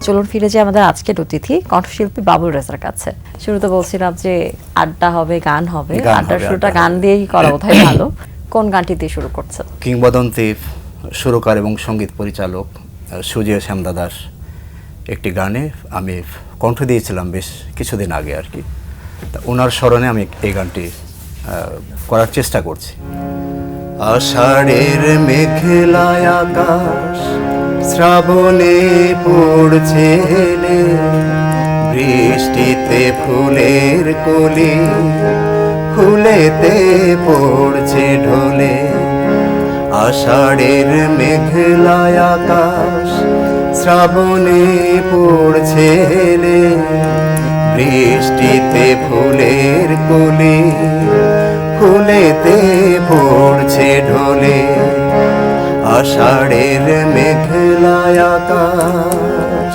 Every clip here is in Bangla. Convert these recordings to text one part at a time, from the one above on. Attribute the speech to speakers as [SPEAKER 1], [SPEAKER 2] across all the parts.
[SPEAKER 1] চলুন ফিরে যাই আমাদের আজকের অতিথি কণ্ঠশিল্পী বাবুল রেজার কাছে। শুরুতে বলছিলাম যে আড্ডা হবে, গান হবে, আড্ডার শুরুটা গান দিয়েই করা বোধহয় ভালো। কোন গানটি দিয়ে শুরু করছেন?
[SPEAKER 2] কিংবদন্তি সুরকার এবং সঙ্গীত পরিচালক সুজেয় শ্যামদাদার একটি গানে আমি কণ্ঠ দিয়েছিলাম বেশ কিছুদিন আগে আর কি। তা ওনার স্মরণে আমি এই গানটি করার চেষ্টা করছি। আষাঢ়ের মেঘলায় আকাশ শ্রাবণে পড়ছে হেলে, বৃষ্টিতে ফুলের কলি ফুলেতে পড়ছে ঢলে। আষাঢ়ের মেঘলায় আকাশ শ্রাবণে পড়ছে হেলে, বৃষ্টিতে ফুলের কলি ফুলেতে পড়ছে ঢলে। আষাঢ়ের মেঘলায় আকাশ।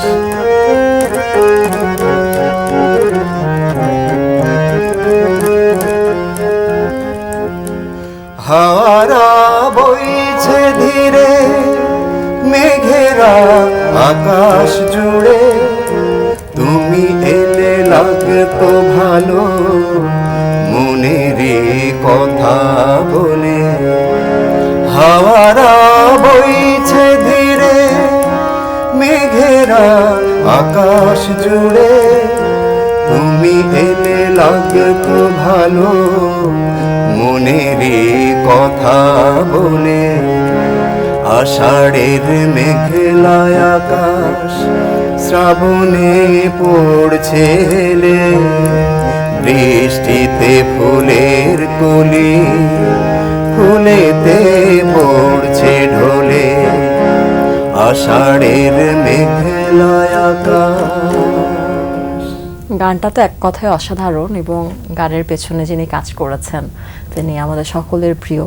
[SPEAKER 2] হাওয়ারা বইছে ধীরে মেঘেরা আকাশ জুড়ে, তুমি এলে লাগতো ভালো মনেরই কথা বলে। হাওয়ারা বইছে ধীরে মেঘেরা আকাশ জুড়ে, তুমি এলে লাগতো ভালো মনেরই কথা বলে। আষাঢ়ের মেঘলায় আকাশ শ্রাবণে পড়ছে হেলে, বৃষ্টিতে ফুলের কলি ফুলেতে পড়ছে ঢলে। আষাঢ়ের মেঘলায় আকাশ।
[SPEAKER 1] গানটা তো এক কথায় অসাধারণ এবং গানের পেছনে যিনি কাজ করেছেন তিনি আমাদের সকলের প্রিয়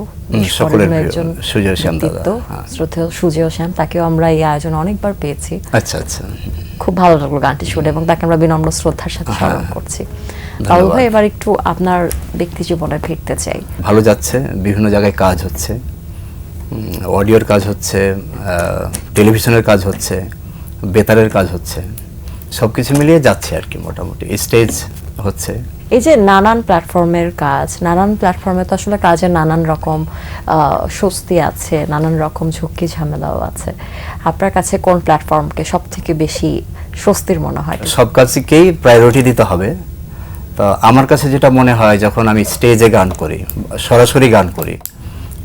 [SPEAKER 1] একজন
[SPEAKER 2] সুজেয় শ্যাম দাদা,
[SPEAKER 1] শ্রদ্ধেয় সুজেয় শ্যাম। তাকেও আমরা এই আয়োজনে অনেকবার পেয়েছি।
[SPEAKER 2] আচ্ছা আচ্ছা,
[SPEAKER 1] খুব ভালো লাগলো গানটি শুনে এবং তাকে আমরা বিনম্র শ্রদ্ধার সাথে স্মরণ করছি। বাবুল ভাই, এবার একটু আপনার ব্যক্তি জীবনে ফিরতে চাই।
[SPEAKER 2] ভালো যাচ্ছে, বিভিন্ন জায়গায় কাজ হচ্ছে, অডিওর কাজ হচ্ছে, টেলিভিশনের কাজ হচ্ছে, বেতারের কাজ হচ্ছে, সব কিছু মিলিয়ে যাচ্ছে আর কি। মোটামুটি স্টেজ হচ্ছে।
[SPEAKER 1] এই যে নানান প্ল্যাটফর্মের কাজ, নানান প্ল্যাটফর্মে তো আসলে কাজের নানান রকম স্বস্তি আছে, নানান রকম ঝুঁকি ঝামেলাও আছে। আপনার কাছে কোন প্ল্যাটফর্মকে সব থেকে বেশি স্বস্তির মনে হয়?
[SPEAKER 2] সব কাজকেই প্রায়োরিটি দিতে হবে। তো আমার কাছে যেটা মনে হয়, যখন আমি স্টেজে গান করি, সরাসরি গান করি,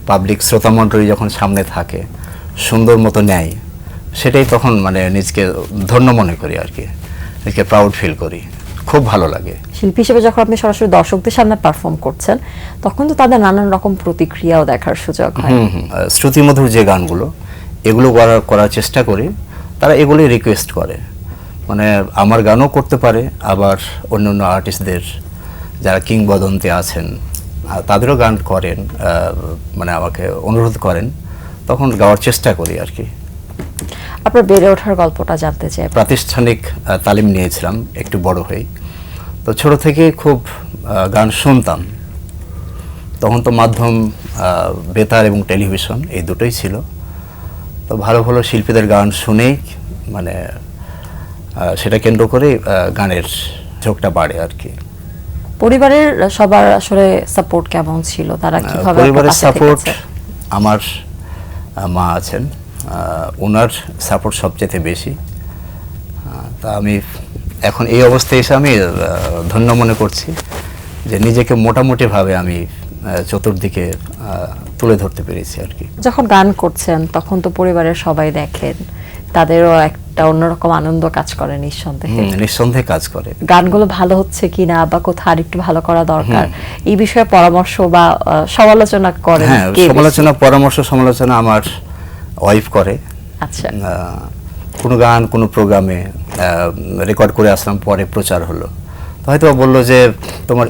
[SPEAKER 2] পাবলিক শ্রোতামণ্ডলী যখন সামনে থাকে, সুন্দর মতো নেয়, সেটাই তখন মানে নিজকে ধন্য মনে করি আর কি, নিজকে প্রাউড ফিল করি, খুব ভালো লাগে।
[SPEAKER 1] শিল্পী হিসেবে যখন আপনি সরাসরি দর্শকদের সামনে পারফর্ম করছেন, তখন তো তাদের নানান রকম প্রতিক্রিয়াও দেখার সুযোগ হয়।
[SPEAKER 2] শ্রুতিমধুর যে গানগুলো, এগুলো করার চেষ্টা করি, তারা এগুলোই রিকোয়েস্ট করে। মানে আমার গানও করতে পারে, আবার অন্য অন্য আর্টিস্টদের যারা কিংবদন্তি আছেন তাদেরও গান করেন, মানে আমাকে অনুরোধ করেন, তখন গাওয়ার চেষ্টা করি আর কি।
[SPEAKER 1] আপনার বেড়ে ওঠার গল্পটা জানতে চাই।
[SPEAKER 2] প্রাতিষ্ঠানিক তালিম নিয়েছিলাম একটু বড় হয়ে, তো ছোট থেকে খুব গান শুনতাম। তখন তো মাধ্যম বেতার এবং টেলিভিশন, এই দুটোই ছিল। তো ভালো ভালো শিল্পীদের গান শুনেই মানে সেটা কেন্দ্র করে গানের ঝোঁকটা বাড়ে আর কি।
[SPEAKER 1] পরিবারের সবার আসলে সাপোর্ট কেমন ছিল? তারা কিভাবে?
[SPEAKER 2] পরিবারের সাপোর্ট, আমার মা আছেন, ওনার সাপোর্ট সবচেয়ে বেশি। তা আমি এখন এই অবস্থায় এসে আমি ধন্য মনে করছি যে নিজেকে মোটামুটিভাবে আমি চতুর্দিকে তুলে ধরতে পেরেছি আর কি।
[SPEAKER 1] যখন গান করছেন তখন তো পরিবারের সবাই দেখেন, তাদেরও একটা অন্যরকম আনন্দ কাজ করে নিঃসন্দেহে।
[SPEAKER 2] নিঃসন্দেহে কাজ করে।
[SPEAKER 1] গানগুলো ভালো হচ্ছে কিনা বা কোথাও আরেকটু ভালো করা দরকার, এই বিষয়ে পরামর্শ বা সমালোচনা করেন?
[SPEAKER 2] হ্যাঁ, সমালোচনা আমার ওয়াইফ করে।
[SPEAKER 1] আচ্ছা,
[SPEAKER 2] কোনো গান কোনো প্রোগ্রামে রেকর্ড করে আসলাম, পরে প্রচার হলো, তো হয়তো বললো যে তোমার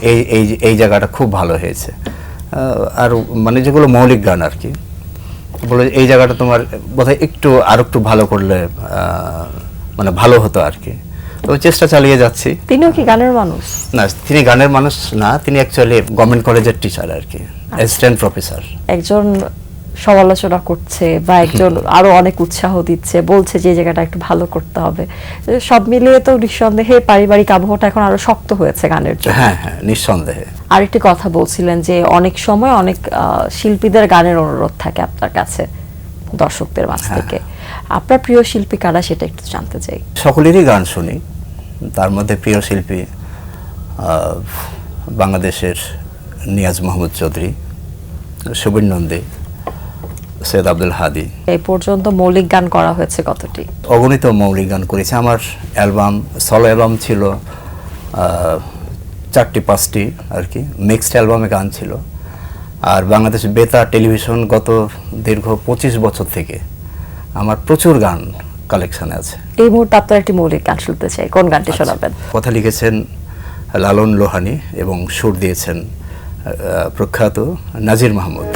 [SPEAKER 2] এই জায়গাটা খুব ভালো হয়েছে। আর মানে যেগুলো মৌলিক গান আর কি, বলে এই জায়গাটা তোমার বোধহয় আর একটু ভালো করলে মানে ভালো হতো আর কি। তো চেষ্টা চালিয়ে যাচ্ছি।
[SPEAKER 1] তিনিও কি গানের মানুষ?
[SPEAKER 2] না, তিনি গানের মানুষ না, তিনি অ্যাকচুয়ালি গভর্নমেন্ট কলেজের টিচার আর কি, অ্যাসিস্ট্যান্ট প্রফেসর।
[SPEAKER 1] একজন সমালোচনা করছে বা একজন আরো অনেক উৎসাহ দিচ্ছে, বলছে যে এই জায়গাটা একটু ভালো করতে হবে, সব মিলিয়ে তো নিঃসন্দেহে পারিবারিক আবহাওয়াটা এখন আরো শক্ত হয়েছে গানের জন্য।
[SPEAKER 2] হ্যাঁ হ্যাঁ, নিঃসন্দেহে।
[SPEAKER 1] আরেকটি কথা বলছিলেন যে অনেক সময় অনেক শিল্পীদের গানের অনুরোধ থাকে আপনার কাছে দর্শকদের মাঝ থেকে, আপনার প্রিয় শিল্পী কারা সেটা একটু জানতে চাই।
[SPEAKER 2] সকলেরই গান শুনি, তার মধ্যে প্রিয় শিল্পী বাংলাদেশের নিয়াজ মাহমুদ চৌধুরী, সুবীর নন্দী, সৈয়দ আব্দুল হাদি।
[SPEAKER 1] এই পর্যন্ত মৌলিক গান করা হয়েছে কতটি?
[SPEAKER 2] অগণিত মৌলিক গান করেছি। আমার অ্যালবাম, সলো অ্যালবাম ছিল 4-5টি আর কি, মিক্সড অ্যালবামে গান ছিল। আর বাংলাদেশ বেতার টেলিভিশন গত দীর্ঘ 25 বছর থেকে আমার প্রচুর গান কালেকশনে আছে।
[SPEAKER 1] এই মুহূর্তে আপনার একটি মৌলিক গান শুনতে চাই, কোন গানটি শোনাবেন?
[SPEAKER 2] কথা লিখেছেন লালন লোহানী এবং সুর দিয়েছেন প্রখ্যাত নাজির মাহমুদ।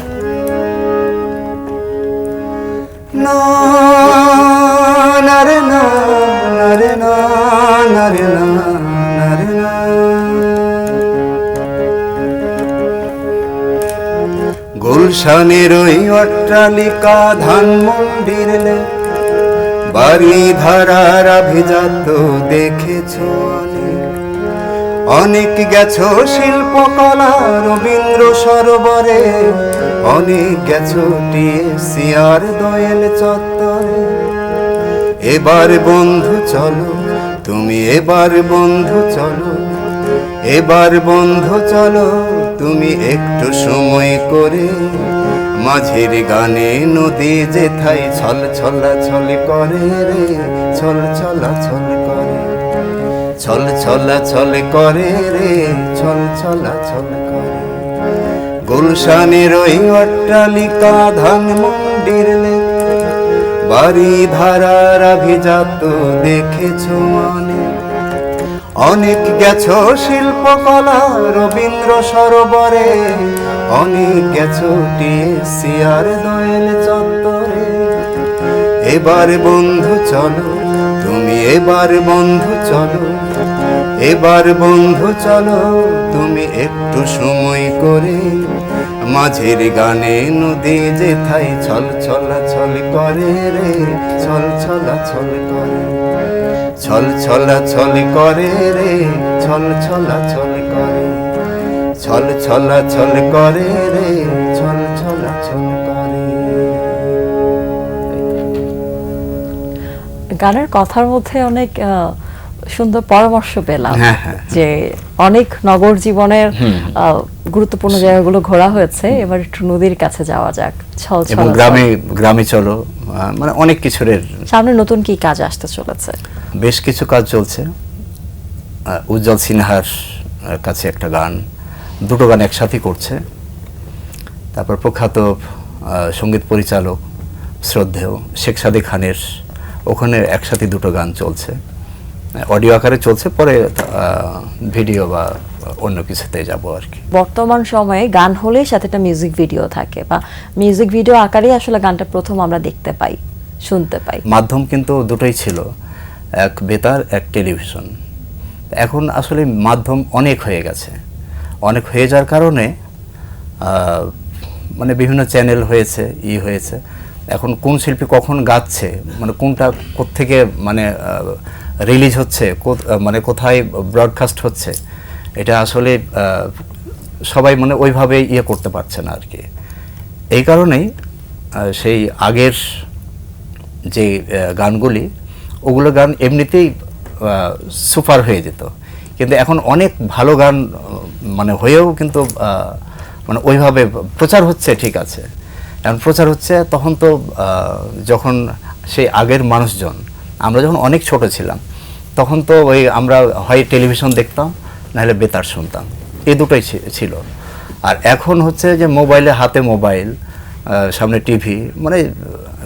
[SPEAKER 2] না না রে না, না রে না, না রে না, না রে না। গুলশানের ওই অট্টালিকা ধানমন্ডির লেক, বাড়ি ধারার অভিজাত দেখেছো অনেক, অনেক গেছো শিল্পকলা রবীন্দ্র সরোবরে, অনেক গেছো টিএসসি আর দোয়েল চত্বরে। এবার বন্ধু চলো তুমি, এবার বন্ধু চলো, এবার বন্ধু চলো তুমি একটু সময় করে, মাঝের গানে নদী যেথায় ছল ছলা ছল করে রে, ছল ছলা ছল করে, ছল ছলা ছল করে রে, ছল ছলা ছল করে। গুলশানের ওই অট্টালিকা ধানমন্ডির লেক, বাড়ি ধারার অভিজাত দেখেছো অনেক, অনেক গেছো শিল্পকলা রবীন্দ্র সরোবরে, অনেক গেছো টিএসসি আর দোয়েল চত্বরে। এবার বন্ধু চলো তুমি, এবার বন্ধু চলো, এবার বন্ধু চলো তুমি একটু সময় করে, মাঝের গানে নদী যেথায় ছল ছলা ছল করে রে, ছল ছলা ছল করে, ছল ছলা ছল করে রে, ছল ছলা ছল করে, ছল ছলা ছল করে রে, ছল ছলা ছল করে।
[SPEAKER 1] গানের কথার মধ্যে অনেক সুন্দর পরামর্শ পেলাম,
[SPEAKER 2] হ্যাঁ, হ্যাঁ।
[SPEAKER 1] যে অনেক নগর জীবনের গুরুত্বপূর্ণ জায়গাগুলো ঘোরা হয়েছে, এবার একটু নদীর কাছে যাওয়া যাক, ছল ছল।
[SPEAKER 2] এবং গ্রামে গ্রামে চলো, মানে অনেক কিছুর।
[SPEAKER 1] সামনে নতুন কি কাজ আসতে চলেছে?
[SPEAKER 2] বেশ কিছু কাজ চলছে। উজ্জ্বল সিনহার কাছে একটা গান, দুটো গান একসাথে করছে। তারপর প্রখ্যাত সঙ্গীত পরিচালক শ্রদ্ধেয় শেখ সাদী খানের ওখানে একসাথে দুটো গান চলছে, অডিও আকারে চলছে, পরে ভিডিও বা অন্য কিছুতে যাব আর কি।
[SPEAKER 1] বর্তমান সময়ে গান হলেই সাথে একটা মিউজিক ভিডিও থাকে, বা মিউজিক ভিডিও আকারেই আসলে গানটা প্রথম আমরা দেখতে পাই, শুনতে পাই।
[SPEAKER 2] মাধ্যম কিন্তু দুটোই ছিল, এক বেতার, এক টেলিভিশন। এখন আসলে মাধ্যম অনেক হয়ে গেছে, অনেক হয়ে যাওয়ার কারণে মানে বিভিন্ন চ্যানেল হয়েছে, হয়েছে। এখন কোন শিল্পী কখন গাচ্ছে, মানে কোনটা কোত্থেকে মানে রিলিজ হচ্ছে, মানে কোথায় ব্রডকাস্ট হচ্ছে, এটা আসলে সবাই মানে ওইভাবে করতে পারছে না আর কি। এই কারণেই সেই আগের যে গানগুলি, ওগুলো গান এমনিতেই সুপার হয়ে যেত, কিন্তু এখন অনেক ভালো গান মানে হয়েও কিন্তু মানে ওইভাবে প্রচার হচ্ছে, ঠিক আছে, এখন প্রচার হচ্ছে। তখন তো যখন সেই আগের মানুষজন, আমরা যখন অনেক ছোট ছিলাম, তখন তো ওই আমরা হয় টেলিভিশন দেখতাম, নাহলে বেতার শুনতাম, এই দুটোই ছিল। আর এখন হচ্ছে যে মোবাইলে, হাতে মোবাইল, সামনে টিভি, মানে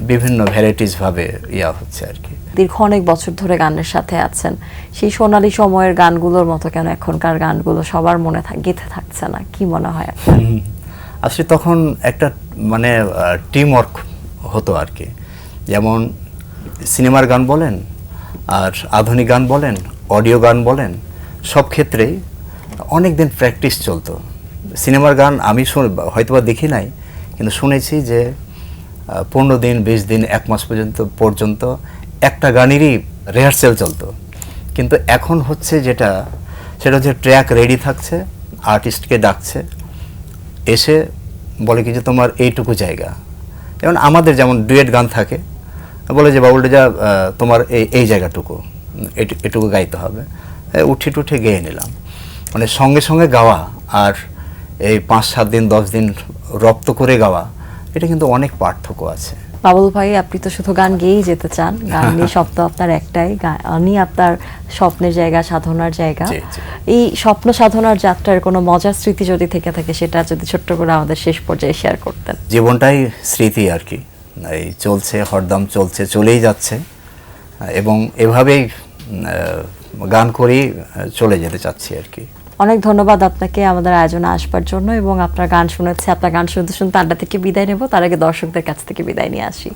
[SPEAKER 2] বিভিন্ন ভ্যারাইটিসভাবে হচ্ছে আর কি।
[SPEAKER 1] দীর্ঘ অনেক বছর ধরে গানের সাথে আছেন, সেই সোনালী সময়ের গানগুলোর মতো কেন এখনকার গানগুলো সবার মনে গেঁথে থাকছে না, কি মনে হয় আপনার?
[SPEAKER 2] আসলে তখন একটা মানে টিম ওয়ার্ক হতো আর কি। যেমন সিনেমার গান বলেন, আর আধুনিক গান বলেন, অডিও গান বলেন, সব ক্ষেত্রেই অনেক দিন প্র্যাকটিস চলতো। সিনেমার গান আমি হয়তোবা দেখি নাই, কিন্তু শুনেছি যে 15 দিন 20 দিন 1 মাস পর্যন্ত একটা গানেরই রিহার্সেল চলতো। কিন্তু এখন হচ্ছে সেটা হচ্ছে ট্র্যাক রেডি থাকছে, আর্টিস্টকে ডাকছে, এসে বলে কি যে তোমার এইটুকু জায়গা, যেমন আমাদের যেমন ডুয়েট গান থাকে, বলে যে বাবুল যা তোমার এই জায়গাটুকু এটুকু গাইতে হবে, উঠে টুঠে গেয়ে নিলাম। মানে সঙ্গে সঙ্গে গাওয়া আর এই 5-7 দিন 10 দিন রপ্ত করে গাওয়া, এটা কিন্তু অনেক পার্থক্য আছে।
[SPEAKER 1] বাবুল ভাই, আপনি তো শুধু গান গেয়েই যেতে চান, গান নিয়ে স্বপ্ন আপনার একটাই, গানই আপনার স্বপ্নের জায়গা, সাধনার জায়গা।
[SPEAKER 2] জি, জি।
[SPEAKER 1] এই স্বপ্ন সাধনার যাত্রার কোনো মজার স্মৃতি যদি থেকে থাকে, সেটা যদি ছোট্ট করে আমাদের শেষ পর্যায়ে শেয়ার করতেন।
[SPEAKER 2] জীবনটাই স্মৃতি আর কি, এই চলছে, হরদম চলছে, চলেই যাচ্ছে, এবং এভাবেই গান করেই চলে যেতে চাচ্ছি আর কি।
[SPEAKER 1] অনেক ধন্যবাদ আপনাকে আমাদের আয়োজনে আসবার জন্য, এবং আপনার গান শুনেছি, আপনার গান শুনতে শুনতে আড্ডা থেকে বিদায় নেব, তার আগে দর্শকদের কাছ থেকে বিদায় নিয়ে আসি।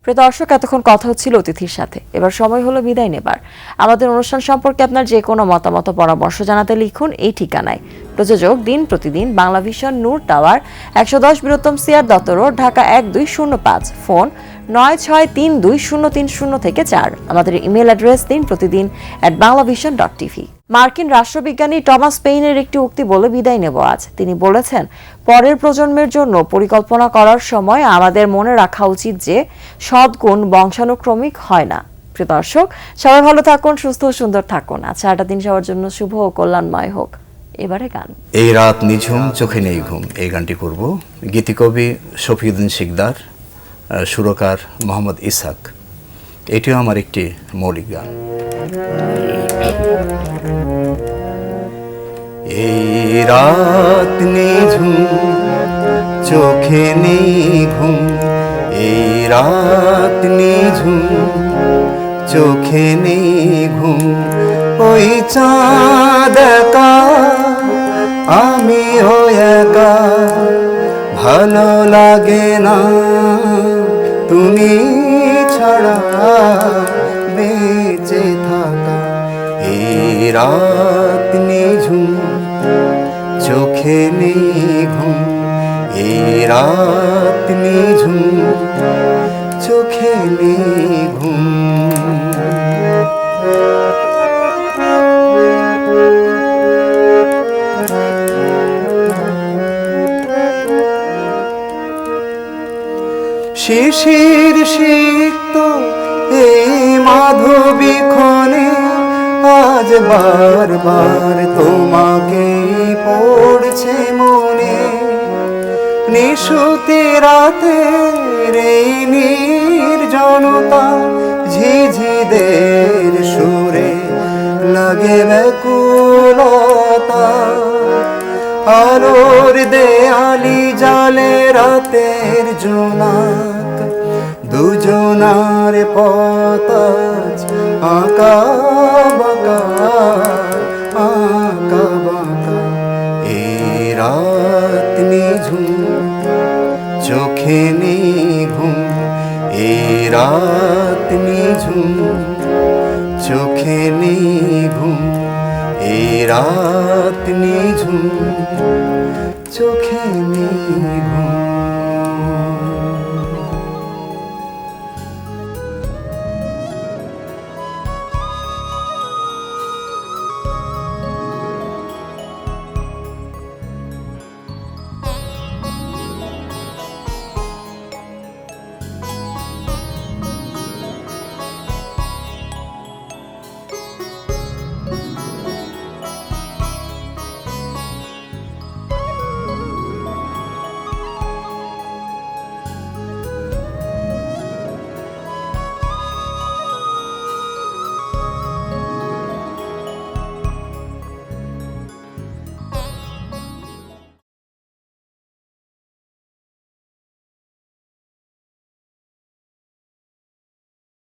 [SPEAKER 1] প্রিয় দর্শক, এতক্ষণ কথা হচ্ছিল অতিথির সাথে, এবার সময় হলো বিদায় নেবার। আমাদের অনুষ্ঠান সম্পর্কে আপনার যে কোনো মতামত, পরামর্শ জানাতে লিখুন এই ঠিকানায়। প্রযোজক দিন প্রতিদিন, বাংলাভিশন, নূর টাওয়ার, 110 বৃহত্তম CR Dutta road, Dhaka 1205। Phone 96320303-4। আমাদের ইমেল অ্যাড্রেস dinprotidin@banglavision.tv। মার্কিন রাষ্ট্রবিজ্ঞানী টমাস পেইনের একটি উক্তি বলে বিদায় নেব আজ। তিনি বলেছেন, পরের প্রজন্মের জন্য পরিকল্পনা করার সময় আমাদের মনে রাখা উচিত যে সদ্গুণ বংশানুক্রমিক হয় না। প্রিয় দর্শক, সবাই ভালো থাকুন, সুস্থ ও সুন্দর থাকুন। আচ্ছা, 8টা দিন সবার জন্য শুভ ও কল্যাণময় হোক। এবারে গান।
[SPEAKER 2] এই রাত নিঝুম চোখে নেই ঘুম, এই গানটি করব। গীতিকবি শফিউদ্দিন শিকদার, সুরকার মোহাম্মদ ইসহাক। এটিও আমার একটি মৌলিক গান। এই রাত নিঝুম চোখে নেই ঘুম, এই রাত নিঝুম চোখে নেই ঘুম, ওই চাঁদ একা আমি একা, ভালো লাগে না তুমি ছাড়া বেঁচে থাকা। এই রাত নিঝুম চোখে নেই ঘুম, এই রাত নিঝুম চোখে নেই ঘুম। শিশির সিক্ত এই মাধবী ক্ষণে আজ বারবার তোমাকে পড়ছে মনে, নিশুতি রাতে এই নির্জনতা ঝিঝিদের সুরে লাগে ব্যাকুলতা, আলোর দেয়ালি জালে রাতের জোনাক, দুজনার পথ আঁকা বাঁকা আঁকা বাঁকা। এই রাত নিঝুম চোখে নেই ঘুম, এই রাত নিঝুম চোখে নেই ঘুম, এই রাত নিঝুম চোখে নেই ঘুম।